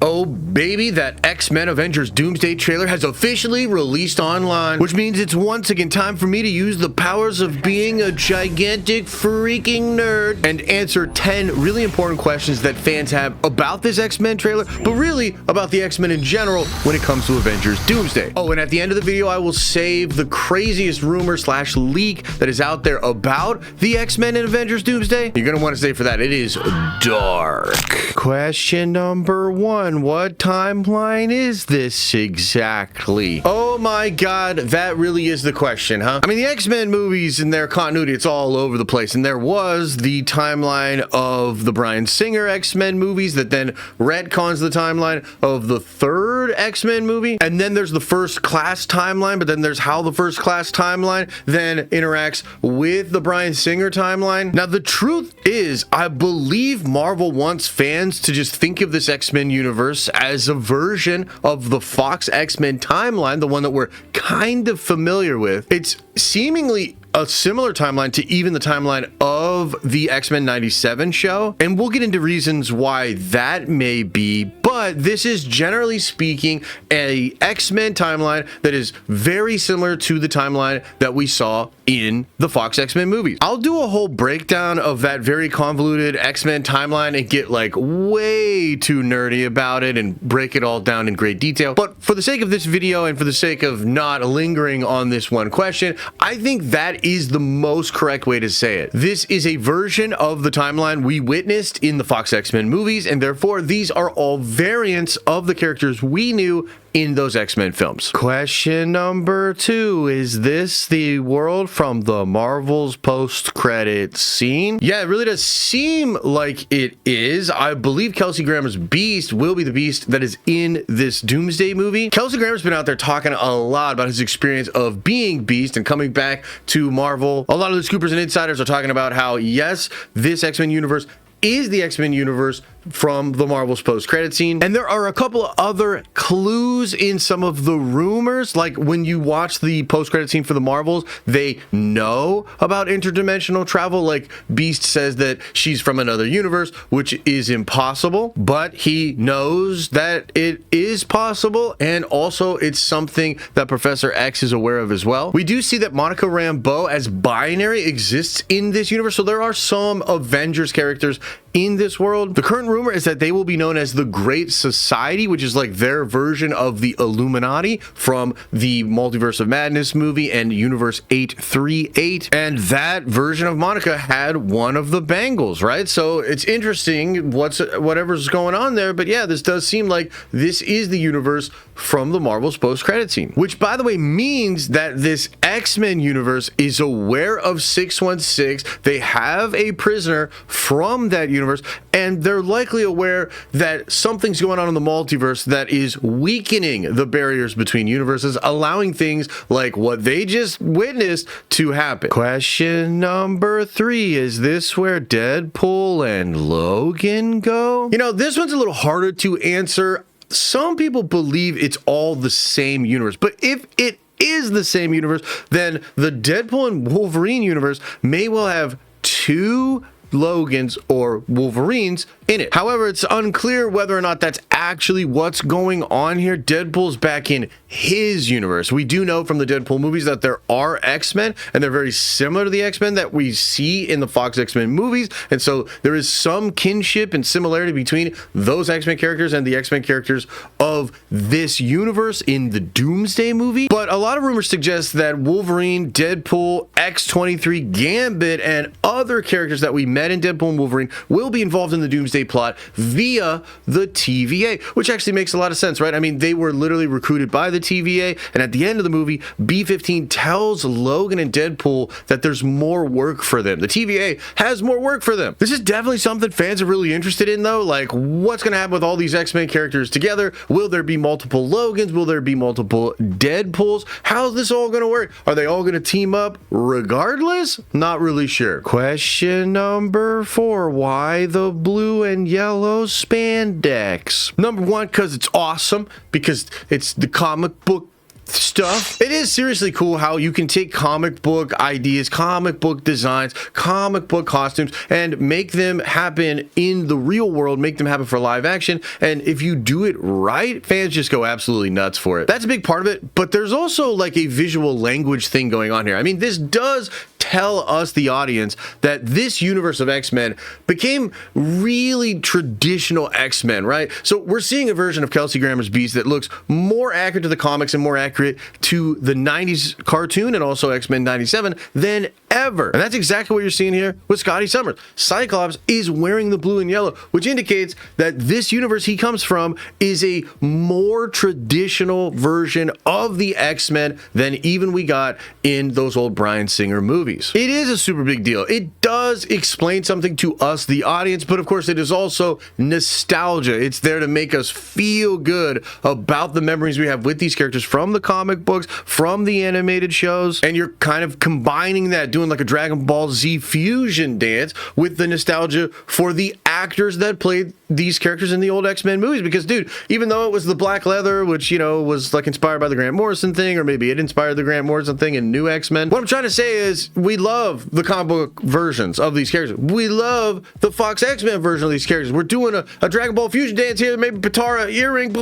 Oh baby, that X-Men Avengers Doomsday trailer has officially released online, which means it's once again time for me to use the powers of being a gigantic freaking nerd and answer 10 really important questions that fans have about this X-Men trailer, but really about the X-Men in general when it comes to Avengers Doomsday. Oh, and at the end of the video, I will save the craziest rumor slash leak that is out there about the X-Men and Avengers Doomsday. You're gonna want to stay for that. It is dark. Question number 1. What timeline is this exactly? Oh my god, that really is the question, huh? I mean, the X-Men movies and their continuity, it's all over the place. And there was the timeline of the Bryan Singer X-Men movies that then retcons the timeline of the third X-Men movie. And then there's the First Class timeline, but then there's how the First Class timeline then interacts with the Bryan Singer timeline. Now, the truth is, I believe Marvel wants fans to just think of this X-Men universe as a version of the Fox X-Men timeline, the one that we're kind of familiar with. It's seemingly a similar timeline to even the timeline of the X-Men 97 show, and we'll get into reasons why that may be, but this is generally speaking a X-Men timeline that is very similar to the timeline that we saw in the Fox X-Men movies. I'll do a whole breakdown of that very convoluted X-Men timeline and get like way too nerdy about it and break it all down in great detail, but for the sake of this video and for the sake of not lingering on this one question, I think that is the most correct way to say it. This is a version of the timeline we witnessed in the Fox X-Men movies, and therefore these are all variants of the characters we knew in those X-Men films. Question number 2, is this the world from the Marvel's post-credit scene? Yeah, it really does seem like it is. I believe Kelsey Grammer's Beast will be the Beast that is in this Doomsday movie. Kelsey Grammer's been out there talking a lot about his experience of being Beast and coming back to Marvel. A lot of the scoopers and insiders are talking about how, yes, this X-Men universe is the X-Men universe from the Marvel's post-credit scene. And there are a couple of other clues in some of the rumors, like when you watch the post-credit scene for the Marvels, they know about interdimensional travel. Like Beast says that she's from another universe, which is impossible, but he knows that it is possible, and also it's something that Professor X is aware of as well. We do see that Monica Rambeau as binary exists in this universe, so there are some Avengers characters in this world. The current rumor is that they will be known as the Great Society, which is like their version of the Illuminati from the Multiverse of Madness movie and Universe 838. And that version of Monica had one of the bangles, right? So it's interesting whatever's going on there. But yeah, this does seem like this is the universe from the Marvel's post-credit scene, which by the way means that this X-Men universe is aware of 616. They have a prisoner from that universe, and they're likely aware that something's going on in the multiverse that is weakening the barriers between universes, allowing things like what they just witnessed to happen. Question number 3, is this where Deadpool and Logan go? You know, this one's a little harder to answer. Some people believe it's all the same universe, but if it is the same universe, then the Deadpool and Wolverine universe may well have 2 Logans or Wolverines in it. However, it's unclear whether or not that's actually what's going on here. Deadpool's back in his universe. We do know from the Deadpool movies that there are X-Men, and they're very similar to the X-Men that we see in the Fox X-Men movies, and so there is some kinship and similarity between those X-Men characters and the X-Men characters of this universe in the Doomsday movie. But a lot of rumors suggest that Wolverine, Deadpool, X-23, Gambit, and other characters that we met in Deadpool and Wolverine will be involved in the Doomsday plot via the TVA, which actually makes a lot of sense, right? I mean, they were literally recruited by the TVA, and at the end of the movie, B-15 tells Logan and Deadpool that there's more work for them. The TVA has more work for them. This is definitely something fans are really interested in, though. Like, what's going to happen with all these X-Men characters together? Will there be multiple Logans? Will there be multiple Deadpools? How's this all going to work? Are they all going to team up regardless? Not really sure. Question number 4, why the blue and yellow spandex? Number 1, because it's awesome, because it's the comic book stuff. It is seriously cool how you can take comic book ideas, comic book designs, comic book costumes, and make them happen in the real world, make them happen for live action. And if you do it right, fans just go absolutely nuts for it. That's a big part of it, but there's also like a visual language thing going on here. I mean, this does tell us, the audience, that this universe of X-Men became really traditional X-Men, right? So we're seeing a version of Kelsey Grammer's Beast that looks more accurate to the comics and more accurate to the 90s cartoon and also X-Men 97 than ever. And that's exactly what you're seeing here with Scotty Summers. Cyclops is wearing the blue and yellow, which indicates that this universe he comes from is a more traditional version of the X-Men than even we got in those old Bryan Singer movies. It is a super big deal. It does explain something to us, the audience, but of course it is also nostalgia. It's there to make us feel good about the memories we have with these characters from the comic books, from the animated shows, and you're kind of combining that, doing like a Dragon Ball Z fusion dance with the nostalgia for the actors that played these characters in the old X-Men movies. Because, dude, even though it was the black leather, which, you know, was like inspired by the Grant Morrison thing, or maybe it inspired the Grant Morrison thing in New X-Men, what I'm trying to say is we love the comic book versions of these characters. We love the Fox X-Men version of these characters. We're doing a Dragon Ball fusion dance here, maybe Patara earring.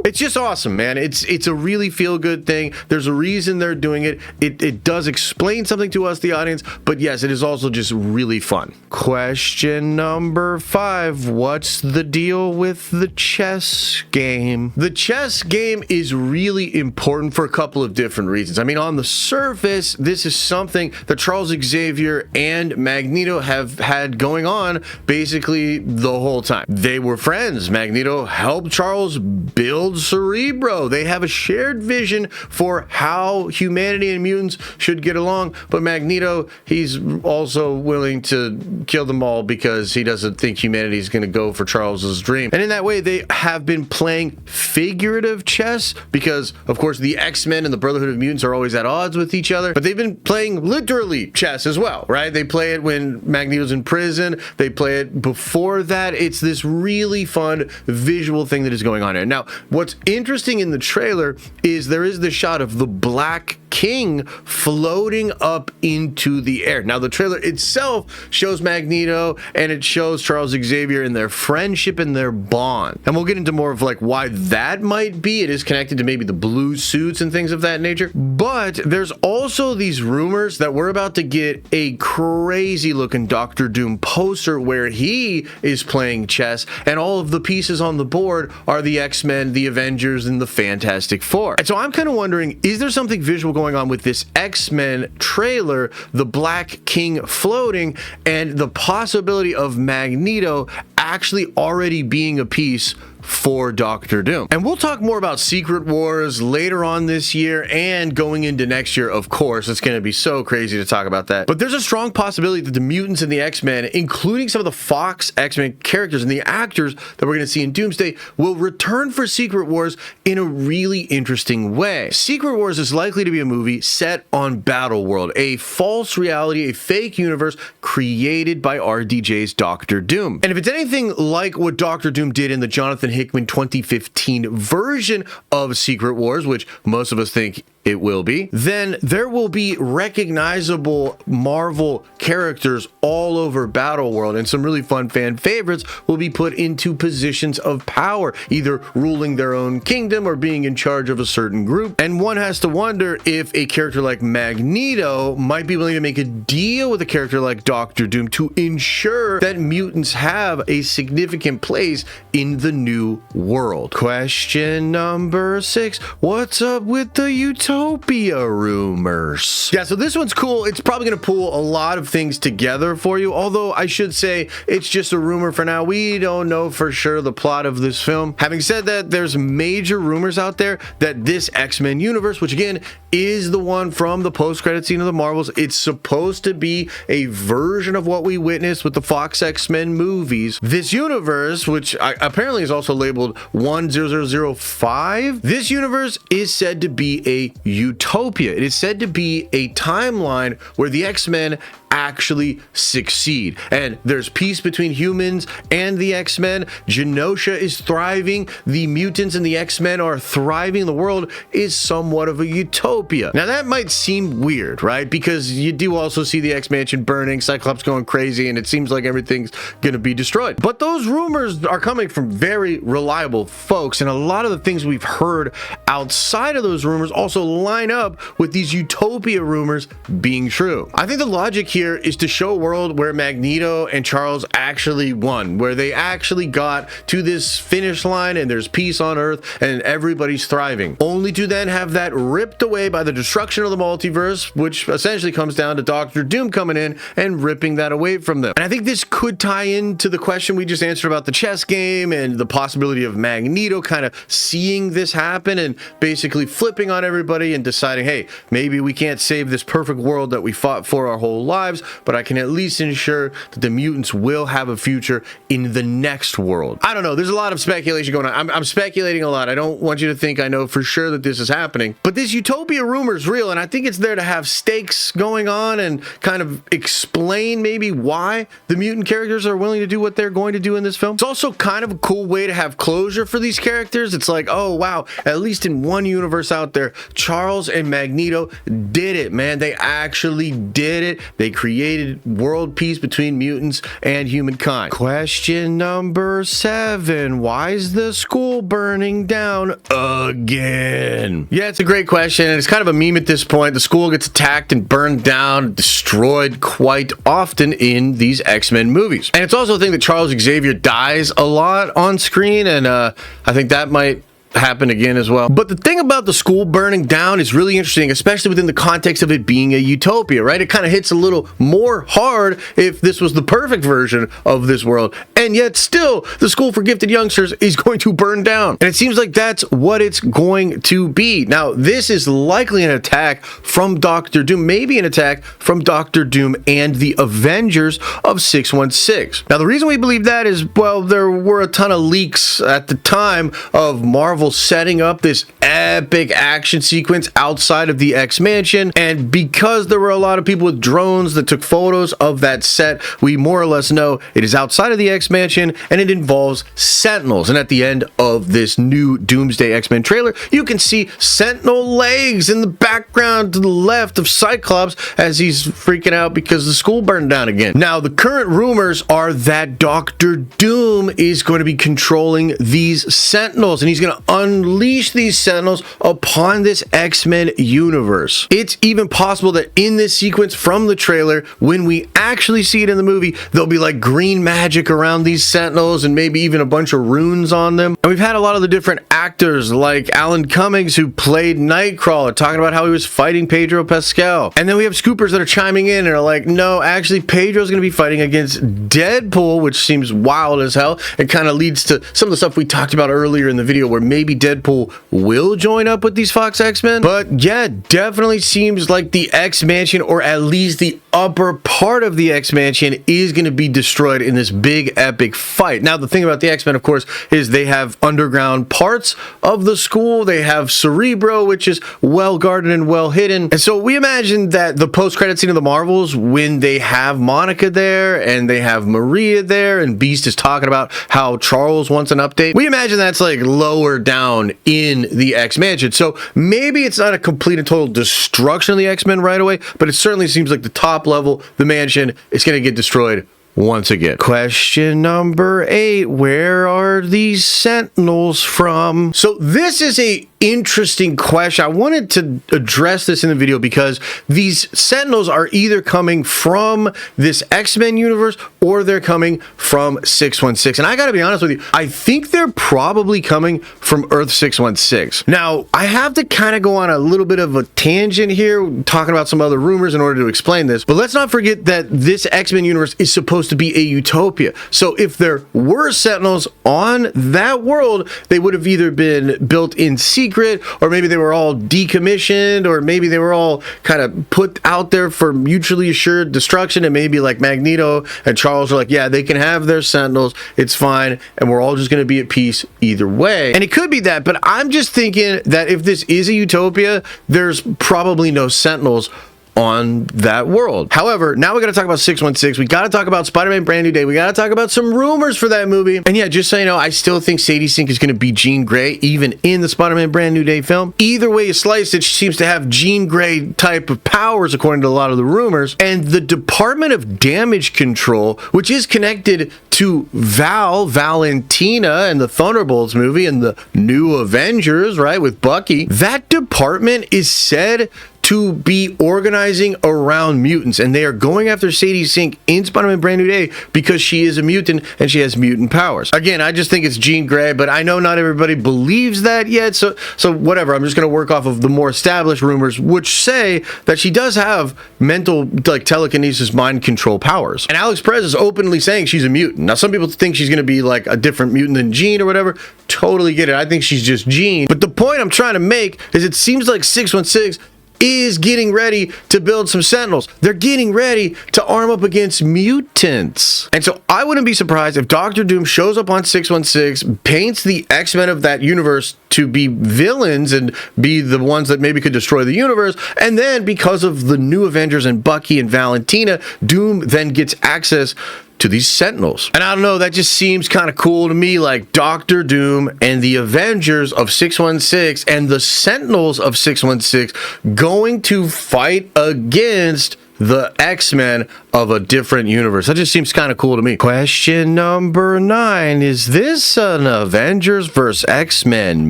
It's just awesome, man. It's a really feel-good thing. There's a reason they're doing it. It does explain something to us, the audience, but yes, it is also just really fun. Question number 5. What's the deal with the chess game? The chess game is really important for a couple of different reasons. I mean, on the surface, this is something that Charles Xavier and Magneto have had going on basically the whole time. They were friends. Magneto helped Charles build Cerebro. They have a shared vision for how humanity and mutants should get along, but Magneto, he's also willing to kill them all because he doesn't think humanity is going to go for Charles's dream. And in that way, they have been playing figurative chess because, of course, the X-Men and the Brotherhood of Mutants are always at odds with each other, but they've been playing literally chess as well, right? They play it when Magneto's in prison. They play it before that. It's this really fun visual thing that is going on here. Now, what's interesting in the trailer is there is this shot of the Black King floating up into the air. Now, the trailer itself shows Magneto and it shows Charles Xavier and their friendship and their bond. And we'll get into more of like why that might be. It is connected to maybe the blue suits and things of that nature. But there's also these rumors that we're about to get a crazy looking Doctor Doom poster where he is playing chess and all of the pieces on the board are the X-Men, the Avengers, and the Fantastic Four. And so I'm kind of wondering, is there something visual going on with this X-Men trailer, the Black King floating, and the possibility of Magneto actually already being a piece for Doctor Doom? And we'll talk more about Secret Wars later on this year and going into next year, of course. It's going to be so crazy to talk about that. But there's a strong possibility that the mutants and the X-Men, including some of the Fox X-Men characters and the actors that we're going to see in Doomsday, will return for Secret Wars in a really interesting way. Secret Wars is likely to be a movie set on Battleworld, a false reality, a fake universe created by RDJ's Doctor Doom. And if it's anything like what Doctor Doom did in the Jonathan Hickman 2015 version of Secret Wars, which most of us think it will be, then there will be recognizable Marvel characters all over Battleworld, and some really fun fan favorites will be put into positions of power, either ruling their own kingdom or being in charge of a certain group. And one has to wonder if a character like Magneto might be willing to make a deal with a character like Doctor Doom to ensure that mutants have a significant place in the new world. Question number 6. What's up with the utopia rumors? Yeah, so this one's cool. It's probably going to pull a lot of things together for you, although I should say it's just a rumor for now. We don't know for sure the plot of this film. Having said that, there's major rumors out there that this X-Men universe, which again is the one from the post-credit scene of the Marvels, it's supposed to be a version of what we witnessed with the Fox X-Men movies. This universe, which apparently is also also labeled 10005. This universe is said to be a utopia. It is said to be a timeline where the X-Men actually succeed, and there's peace between humans and the X-Men. Genosha is thriving, the mutants and the X-Men are thriving. The world is somewhat of a utopia. Now that might seem weird, right? Because you do also see the X-Mansion burning, Cyclops going crazy, and it seems like everything's gonna be destroyed. But those rumors are coming from very reliable folks, and a lot of the things we've heard outside of those rumors also line up with these utopia rumors being true. I think the logic here is to show a world where Magneto and Charles actually won, where they actually got to this finish line and there's peace on Earth and everybody's thriving, only to then have that ripped away by the destruction of the multiverse, which essentially comes down to Doctor Doom coming in and ripping that away from them. And I think this could tie into the question we just answered about the chess game and the possibility of Magneto kind of seeing this happen and basically flipping on everybody and deciding, hey, maybe we can't save this perfect world that we fought for our whole lives, but I can at least ensure that the mutants will have a future in the next world. I don't know. There's a lot of speculation going on. I'm speculating a lot. I don't want you to think I know for sure that this is happening, but this utopia rumor is real, and I think it's there to have stakes going on and kind of explain maybe why the mutant characters are willing to do what they're going to do in this film. It's also kind of a cool way to have closure for these characters. It's like, oh wow, at least in one universe out there, Charles and Magneto did it, man. They actually did it. They created world peace between mutants and humankind. Question number 7. Why is the school burning down again? Yeah, it's a great question, and it's kind of a meme at this point. The school gets attacked and burned down, destroyed quite often in these X-Men movies. And it's also a thing that Charles Xavier dies a lot on screen, and I think that might happen again as well. But the thing about the school burning down is really interesting, especially within the context of it being a utopia, right? It kind of hits a little more hard if this was the perfect version of this world, and yet still the school for gifted youngsters is going to burn down, and it seems like that's what it's going to be. Now this is likely an attack from Doctor Doom, maybe an attack from Doctor Doom and the Avengers of 616. Now the reason we believe that is, well, there were a ton of leaks at the time of Marvel setting up this epic action sequence outside of the X-Mansion, and because there were a lot of people with drones that took photos of that set, we more or less know it is outside of the X-Mansion and it involves Sentinels. And at the end of this new Doomsday X-Men trailer, you can see Sentinel legs in the background to the left of Cyclops as he's freaking out because the school burned down again. Now the current rumors are that Doctor Doom is going to be controlling these Sentinels, and he's going to unleash these Sentinels upon this X-Men universe. It's even possible that in this sequence from the trailer, when we actually see it in the movie, there'll be like green magic around these Sentinels and maybe even a bunch of runes on them. And we've had a lot of the different actors like Alan Cummings, who played Nightcrawler, talking about how he was fighting Pedro Pascal. And then we have scoopers that are chiming in and are like, no, actually Pedro's going to be fighting against Deadpool, which seems wild as hell. It kind of leads to some of the stuff we talked about earlier in the video where maybe Deadpool will join up with these Fox X-Men. But yeah, definitely seems like the X-Mansion, or at least the upper part of the X-Mansion, is going to be destroyed in this big epic fight. Now the thing about the X-Men, of course, is they have underground parts of the school. They have Cerebro, which is well guarded and well hidden. And so we imagine that the post-credit scene of the Marvels, when they have Monica there and they have Maria there and Beast is talking about how Charles wants an update, we imagine that's like lower down in the X-Mansion. So maybe it's not a complete and total destruction of the X-Men right away, but it certainly seems like the top level, the mansion, is going to get destroyed once again. Question number 8. Where are these Sentinels from? So this is a interesting question. I wanted to address this in the video because these Sentinels are either coming from this X-Men universe or they're coming from 616. And I gotta be honest with you, I think they're probably coming from Earth 616. Now, I have to kind of go on a little bit of a tangent here, talking about some other rumors in order to explain this, but let's not forget that this X-Men universe is supposed to be a utopia. So if there were Sentinels on that world, they would have either been built in secret secret, or maybe they were all decommissioned, or maybe they were all kind of put out there for mutually assured destruction, and maybe like Magneto and Charles are like, yeah, they can have their Sentinels, it's fine, and we're all just going to be at peace either way. And it could be that, but I'm just thinking that if this is a utopia, there's probably no Sentinels on that world. However, now we got to talk about 616. We got to talk about Spider-Man Brand New Day. We got to talk about some rumors for that movie. And yeah, just so you know, I still think Sadie Sink is going to be Jean Grey, even in the Spider-Man Brand New Day film. Either way you slice it, she seems to have Jean Grey type of powers, according to a lot of the rumors. And the Department of Damage Control, which is connected to Valentina and the Thunderbolts movie and the new Avengers, right, with Bucky, that department is said to be organizing around mutants, and they are going after Sadie Sink in Spider-Man Brand New Day because she is a mutant and she has mutant powers. Again, I just think it's Jean Grey, but I know not everybody believes that yet, so whatever. I'm just going to work off of the more established rumors, which say that she does have mental, like, telekinesis, mind control powers. And Alex Perez is openly saying she's a mutant. Now, some people think she's going to be like a different mutant than Jean or whatever. Totally get it. I think she's just Jean. But the point I'm trying to make is it seems like 616 is getting ready to build some Sentinels. They're getting ready to arm up against mutants. And so I wouldn't be surprised if Doctor Doom shows up on 616, paints the X-Men of that universe to be villains and be the ones that maybe could destroy the universe, and then because of the new Avengers and Bucky and Valentina, Doom then gets access to these Sentinels. And I don't know, that just seems kind of cool to me, like Doctor Doom and the Avengers of 616 and the Sentinels of 616 going to fight against the X-Men of a different universe. That just seems kind of cool to me. Question number 9. Is this an Avengers vs. X-Men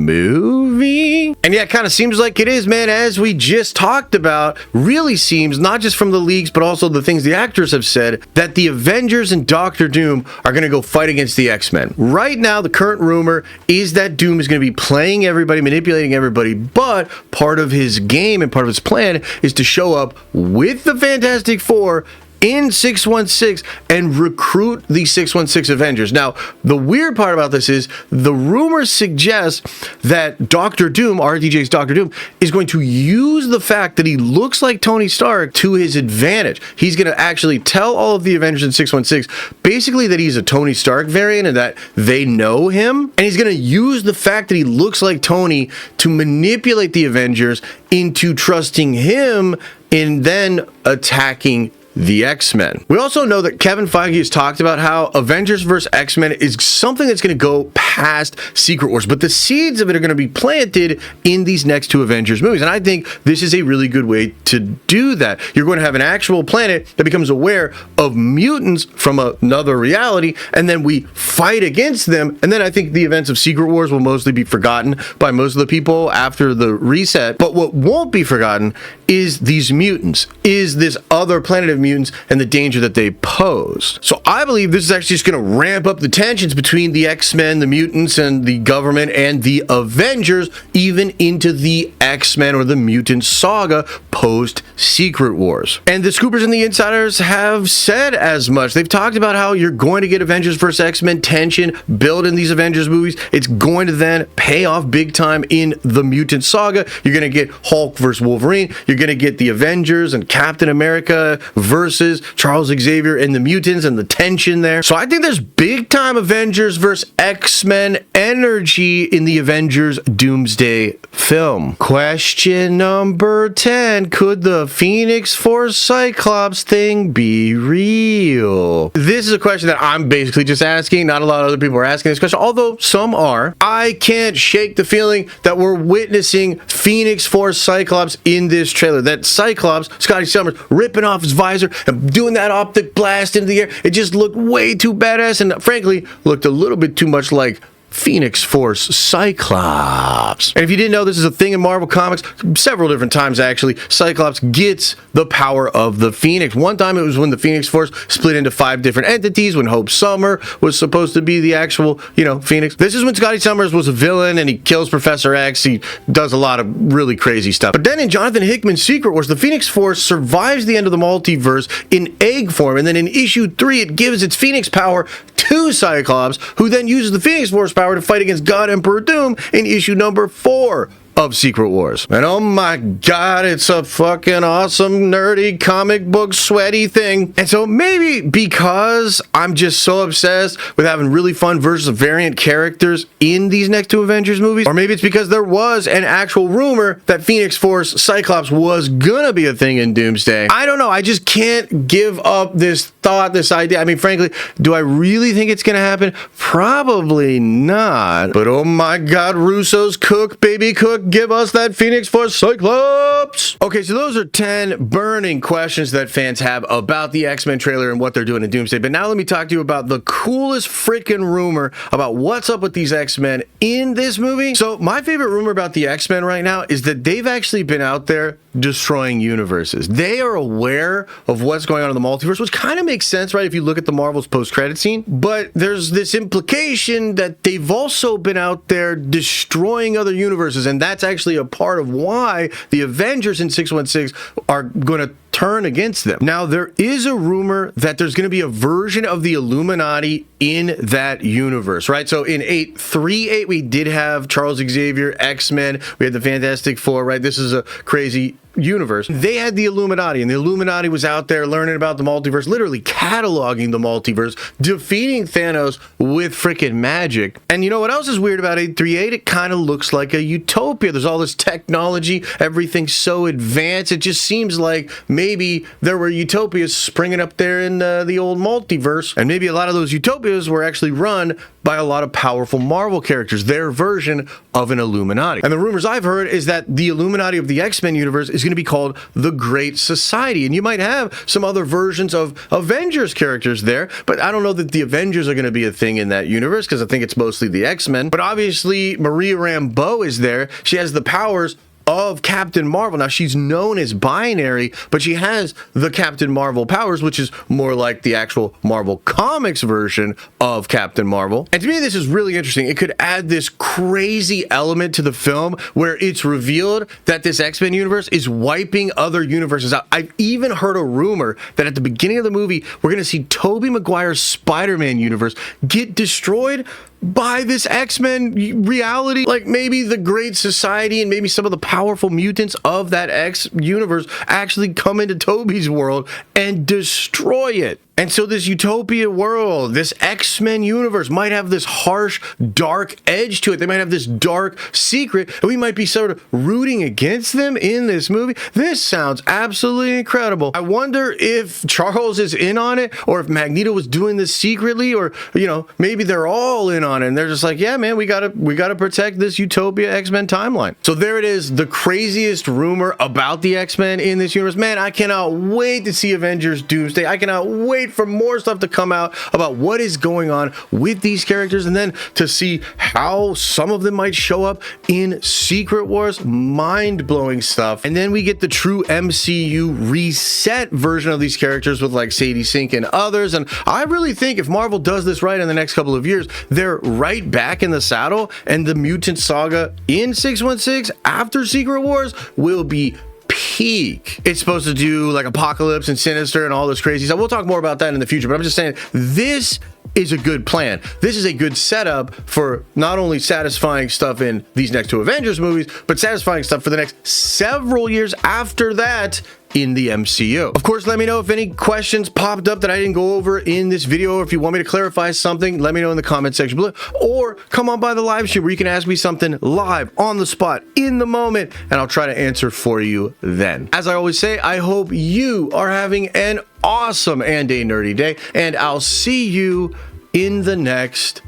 movie? And yeah, it kind of seems like it is, man. As we just talked about, really seems, not just from the leaks, but also the things the actors have said, that the Avengers and Doctor Doom are going to go fight against the X-Men. Right now, the current rumor is that Doom is going to be playing everybody, manipulating everybody, but part of his game and part of his plan is to show up with the Fantastic Four in 616 and recruit the 616 Avengers. Now, the weird part about this is the rumors suggest that Doctor Doom, RDJ's Doctor Doom, is going to use the fact that he looks like Tony Stark to his advantage. He's going to actually tell all of the Avengers in 616 basically that he's a Tony Stark variant and that they know him. And he's going to use the fact that he looks like Tony to manipulate the Avengers into trusting him and then attacking the X-Men. We also know that Kevin Feige has talked about how Avengers vs. X-Men is something that's going to go past Secret Wars, but the seeds of it are going to be planted in these next two Avengers movies. And I think this is a really good way to do that. You're going to have an actual planet that becomes aware of mutants from another reality, and then we fight against them. And then I think the events of Secret Wars will mostly be forgotten by most of the people after the reset. But what won't be forgotten is these mutants, is this other planet of mutants and the danger that they pose. So I believe this is actually just going to ramp up the tensions between the X-Men, the mutants, and the government and the Avengers, even into the X-Men or the mutant saga post Secret Wars. And the Scoopers and the Insiders have said as much. They've talked about how you're going to get Avengers vs. X-Men tension built in these Avengers movies. It's going to then pay off big time in the mutant saga. You're going to get Hulk vs. Wolverine. You're going to get the Avengers and Captain America versus Charles Xavier and the mutants and the tension there. So I think there's big time Avengers vs. X-Men energy in the Avengers Doomsday film. Question number 10. Could the Phoenix Force Cyclops thing be real? This is a question that I'm basically just asking. Not a lot of other people are asking this question, although some are. I can't shake the feeling that we're witnessing Phoenix Force Cyclops in this trailer. That Cyclops, Scotty Summers, ripping off his visor and doing that optic blast into the air. It just looked way too badass and frankly looked a little bit too much like Phoenix Force Cyclops. And if you didn't know, this is a thing in Marvel Comics, several different times actually, Cyclops gets the power of the Phoenix. One time it was when the Phoenix Force split into 5 different entities, when Hope Summer was supposed to be the actual, Phoenix. This is when Scotty Summers was a villain and he kills Professor X. He does a lot of really crazy stuff. But then in Jonathan Hickman's Secret Wars, the Phoenix Force survives the end of the multiverse in egg form, and then in issue 3 it gives its Phoenix power to Cyclops, who then uses the Phoenix Force power to fight against God Emperor Doom in issue number 4 of Secret Wars. And oh my god, it's a fucking awesome, nerdy, comic book, sweaty thing. And so maybe because I'm just so obsessed with having really fun versions of variant characters in these next two Avengers movies, or maybe it's because there was an actual rumor that Phoenix Force Cyclops was gonna be a thing in Doomsday. I don't know, I just can't give up this thought, this idea. I mean, frankly, do I really think it's gonna happen? Probably not. But oh my god, Russo's cook, baby cook, give us that Phoenix Force Cyclops! Okay, so those are 10 burning questions that fans have about the X-Men trailer and what they're doing in Doomsday. But now let me talk to you about the coolest freaking rumor about what's up with these X-Men in this movie. So my favorite rumor about the X-Men right now is that they've actually been out there destroying universes. They are aware of what's going on in the multiverse, which kind of makes sense, right, if you look at the Marvel's post-credit scene. But there's this implication that they've also been out there destroying other universes, and that's actually a part of why the Avengers in 616 are going to turn against them. Now, there is a rumor that there's going to be a version of the Illuminati in that universe, right? So in 838, we did have Charles Xavier, X-Men, we had the Fantastic Four, right? This is a crazy universe. They had the Illuminati, and the Illuminati was out there learning about the multiverse, literally cataloging the multiverse, defeating Thanos with freaking magic. And you know what else is weird about 838? It kind of looks like a utopia. There's all this technology, everything's so advanced. It just seems like maybe there were utopias springing up there in the old multiverse, and maybe a lot of those utopias were actually run by a lot of powerful Marvel characters, their version of an Illuminati. And the rumors I've heard is that the Illuminati of the X-Men universe is going to be called the Great Society, and you might have some other versions of Avengers characters there, but I don't know that the Avengers are going to be a thing in that universe, because I think it's mostly the X-Men. But obviously Maria Rambeau is there. She has the powers of Captain Marvel. Now, she's known as binary, but she has the Captain Marvel powers, which is more like the actual Marvel Comics version of Captain Marvel. And to me, this is really interesting. It could add this crazy element to the film where it's revealed that this X-Men universe is wiping other universes out. I've even heard a rumor that at the beginning of the movie, we're going to see Tobey Maguire's Spider-Man universe get destroyed by this X-Men reality. Like maybe the Great Society and maybe some of the powerful mutants of that X universe actually come into Toby's world and destroy it. And so this utopia world, this X-Men universe might have this harsh, dark edge to it. They might have this dark secret, and we might be sort of rooting against them in this movie. This sounds absolutely incredible. I wonder if Charles is in on it, or if Magneto was doing this secretly, or, you know, maybe they're all in on it, and they're just like, yeah, man, we gotta protect this utopia X-Men timeline. So there it is, the craziest rumor about the X-Men in this universe. Man, I cannot wait to see Avengers Doomsday. I cannot wait for more stuff to come out about what is going on with these characters, and then to see how some of them might show up in Secret Wars. Mind-blowing stuff. And then we get the true MCU reset version of these characters with like Sadie Sink and others. And I really think if Marvel does this right in the next couple of years, they're right back in the saddle, and the mutant saga in 616 after Secret Wars will be peak. It's supposed to do like Apocalypse and Sinister and all this crazy stuff. We'll talk more about that in the future, but I'm just saying this is a good plan. This is a good setup for not only satisfying stuff in these next two Avengers movies, but satisfying stuff for the next several years after that in the MCU. Of course, let me know if any questions popped up that I didn't go over in this video, or if you want me to clarify something, let me know in the comment section below, or come on by the live stream where you can ask me something live on the spot in the moment, and I'll try to answer for you then. As I always say, I hope you are having an awesome and a nerdy day, and I'll see you in the next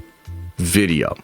video.